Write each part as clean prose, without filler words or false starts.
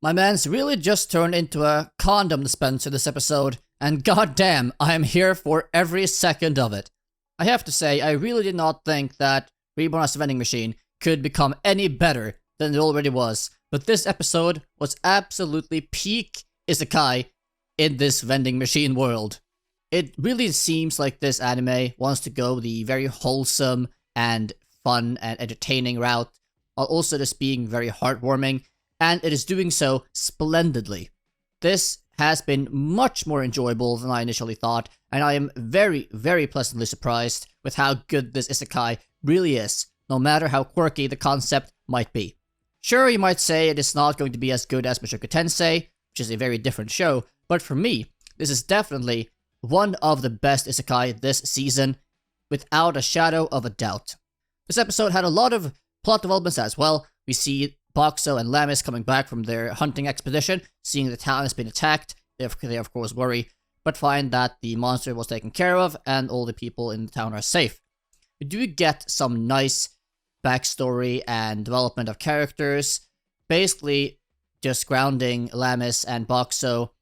My man's really just turned into a condom dispenser this episode, and goddamn, I am here for every second of it. I have to say, I really did not think that Reborn as a vending machine could become any better than it already was, but this episode was absolutely peak isekai in this vending machine world. It really seems like this anime wants to go the very wholesome and fun and entertaining route, while also just being very heartwarming, and it is doing so splendidly. This has been much more enjoyable than I initially thought, and I am very, very pleasantly surprised with how good this isekai really is, no matter how quirky the concept might be. Sure, you might say it is not going to be as good as Mushoku Tensei, which is a very different show, but for me, this is definitely one of the best isekai this season, without a shadow of a doubt. This episode had a lot of plot developments as well. We see Boxo and Lamis coming back from their hunting expedition, seeing the town has been attacked. They of course worry, but find that the monster was taken care of and all the people in the town are safe. We do get some nice backstory and development of characters, basically just grounding Lamis and Boxo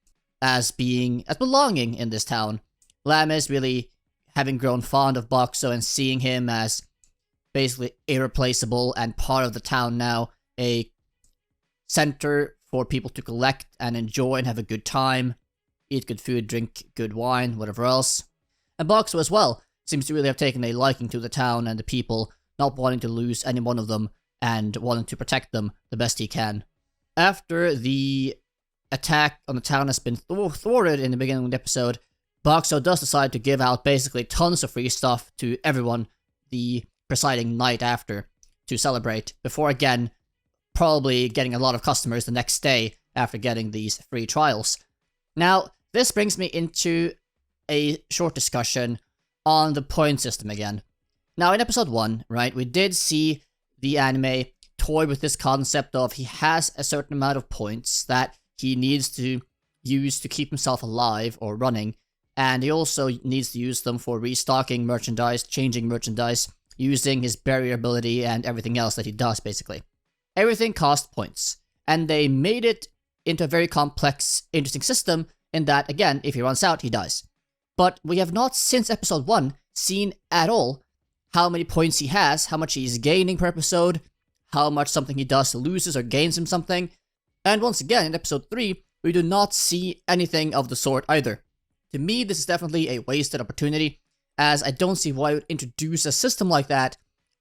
as belonging in this town. Lamis really having grown fond of Boxo and seeing him as basically irreplaceable and part of the town now, a center for people to collect and enjoy and have a good time, eat good food, drink good wine, whatever else. And Boxo as well seems to really have taken a liking to the town and the people, not wanting to lose any one of them and wanting to protect them the best he can. After the attack on the town has been thwarted in the beginning of the episode, Boxo does decide to give out basically tons of free stuff to everyone the presiding night after to celebrate, before again probably getting a lot of customers the next day after getting these free trials. Now, this brings me into a short discussion on the point system again. Now, in episode 1, right, we did see the anime toy with this concept of he has a certain amount of points that he needs to use to keep himself alive or running, and he also needs to use them for restocking merchandise, changing merchandise, using his barrier ability and everything else that he does, basically. Everything costs points, and they made it into a very complex, interesting system in that, again, if he runs out, he dies. But we have not, since episode 1, seen at all how many points he has, how much he's gaining per episode, how much something he does loses or gains him something. And once again, in episode 3, we do not see anything of the sort either. To me, this is definitely a wasted opportunity, as I don't see why you would introduce a system like that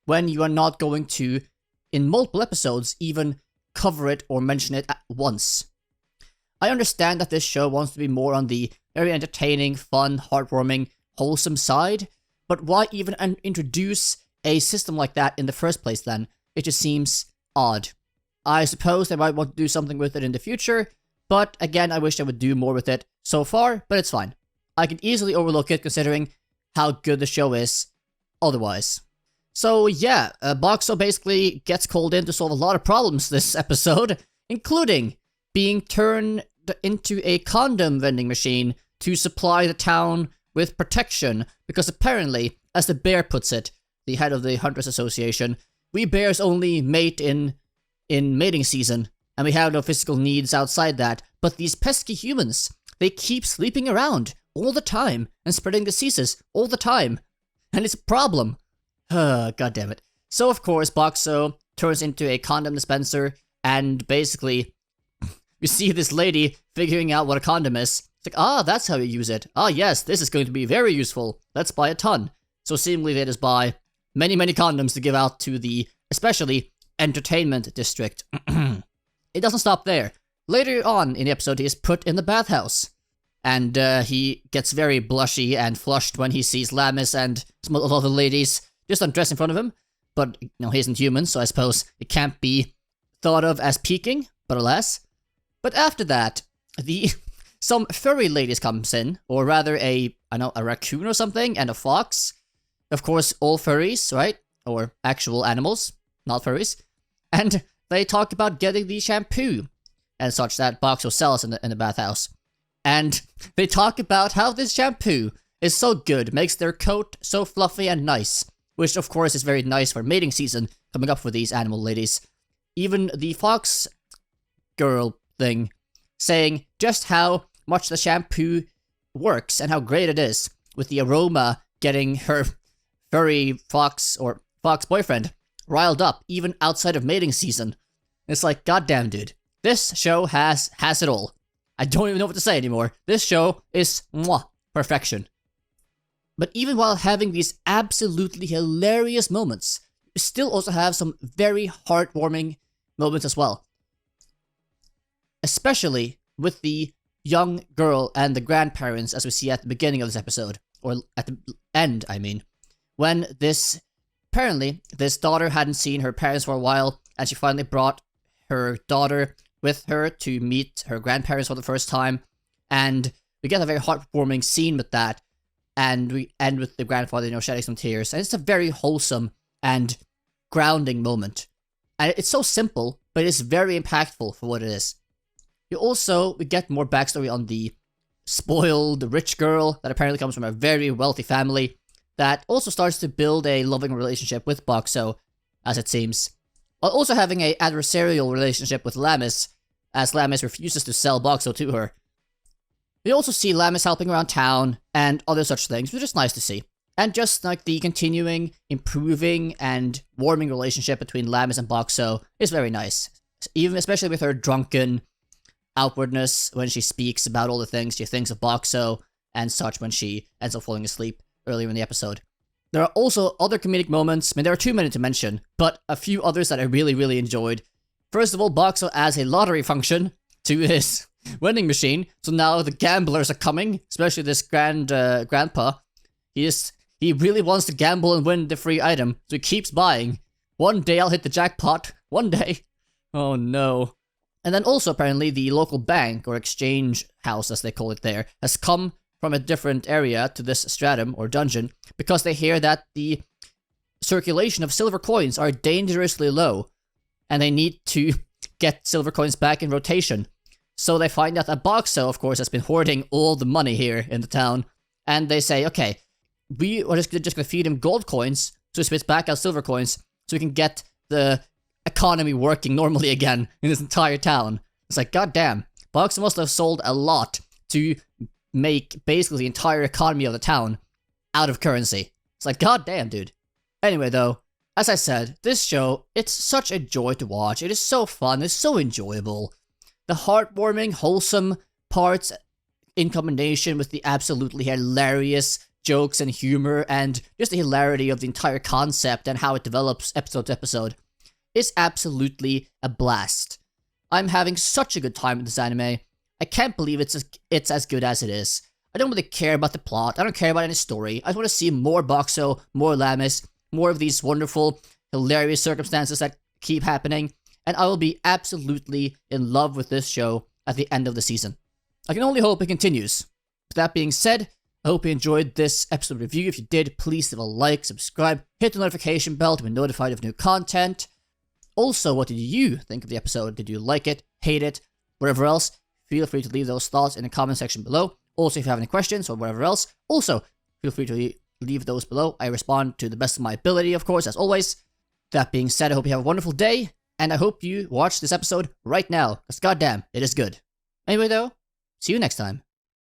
when you are not going to, in multiple episodes, even cover it or mention it at once. I understand that this show wants to be more on the very entertaining, fun, heartwarming, wholesome side, but why even introduce a system like that in the first place then? It just seems odd. I suppose they might want to do something with it in the future, but again, I wish they would do more with it so far, but it's fine. I can easily overlook it considering how good the show is otherwise. So yeah, Boxo basically gets called in to solve a lot of problems this episode, including being turned into a condom vending machine to supply the town with protection, because apparently, as the bear puts it, the head of the Hunters Association, we bears only mate in mating season, and we have no physical needs outside that, but these pesky humans, they keep sleeping around all the time and spreading diseases all the time, and it's a problem. God damn it. So of course, Boxo turns into a condom dispenser, and basically, we see this lady figuring out what a condom is. It's like, that's how you use it. Yes, this is going to be very useful. Let's buy a ton. So seemingly they just buy many, many condoms to give out to the, especially, entertainment district. It doesn't stop there. Later on in the episode, he is put in the bathhouse. And he gets very blushy and flushed when he sees Lamis and some other ladies just undress in front of him. But, he isn't human, so I suppose it can't be thought of as peeking, but alas. But after that, some furry ladies comes in, or rather a raccoon or something, and a fox. Of course, all furries, right? Or actual animals, not furries. And they talk about getting the shampoo and such that Boxo sells in the bathhouse. And they talk about how this shampoo is so good, makes their coat so fluffy and nice, which of course is very nice for mating season coming up for these animal ladies. Even the fox girl thing, saying just how much the shampoo works and how great it is, with the aroma getting her furry fox or fox boyfriend riled up even outside of mating season. It's like, goddamn, dude, this show has it all. I don't even know what to say anymore. This show is perfection. But even while having these absolutely hilarious moments, you still also have some very heartwarming moments as well. Especially with the young girl and the grandparents, as we see at the beginning of this episode, or at the end, I mean, when apparently this daughter hadn't seen her parents for a while, and she finally brought her daughter with her to meet her grandparents for the first time, and we get a very heartwarming scene with that, and we end with the grandfather, shedding some tears, and it's a very wholesome and grounding moment. And it's so simple, but it's very impactful for what it is. We get more backstory on the spoiled rich girl that apparently comes from a very wealthy family that also starts to build a loving relationship with Boxo, as it seems. While also having an adversarial relationship with Lamis, as Lamis refuses to sell Boxo to her. We also see Lamis helping around town and other such things, which is nice to see. And just like the continuing, improving, and warming relationship between Lamis and Boxo is very nice. Especially with her drunken outwardness when she speaks about all the things she thinks of Boxo and such when she ends up falling asleep earlier in the episode. There are also other comedic moments. There are too many to mention, but a few others that I really, really enjoyed. First of all, Boxo adds a lottery function to his vending machine, so now the gamblers are coming, especially this grandpa. He really wants to gamble and win the free item, so he keeps buying. One day I'll hit the jackpot. One day. Oh no. And then also apparently the local bank, or exchange house as they call it there, has come from a different area to this stratum, or dungeon, because they hear that the circulation of silver coins are dangerously low, and they need to get silver coins back in rotation. So they find out that Boxo, of course, has been hoarding all the money here in the town, and they say, okay, we are just gonna feed him gold coins, so he spits back out silver coins, so we can get the economy working normally again in this entire town. It's like, goddamn, Boxo must have sold a lot to make basically the entire economy of the town out of currency. It's like, goddamn, dude. Anyway, though, as I said, this show, it's such a joy to watch. It is so fun, it's so enjoyable. The heartwarming, wholesome parts in combination with the absolutely hilarious jokes and humor and just the hilarity of the entire concept and how it develops episode to episode is absolutely a blast. I'm having such a good time with this anime. I can't believe it's as good as it is. I don't really care about the plot. I don't care about any story. I just want to see more Boxo, more Lamis, more of these wonderful, hilarious circumstances that keep happening, and I will be absolutely in love with this show at the end of the season. I can only hope it continues. With that being said, I hope you enjoyed this episode review. If you did, please leave a like, subscribe, hit the notification bell to be notified of new content. Also, what did you think of the episode? Did you like it, hate it, whatever else? Feel free to leave those thoughts in the comment section below. Also, if you have any questions or whatever else, also feel free to leave those below. I respond to the best of my ability, of course, as always. That being said, I hope you have a wonderful day, and I hope you watch this episode right now, because goddamn, it is good. Anyway though, see you next time.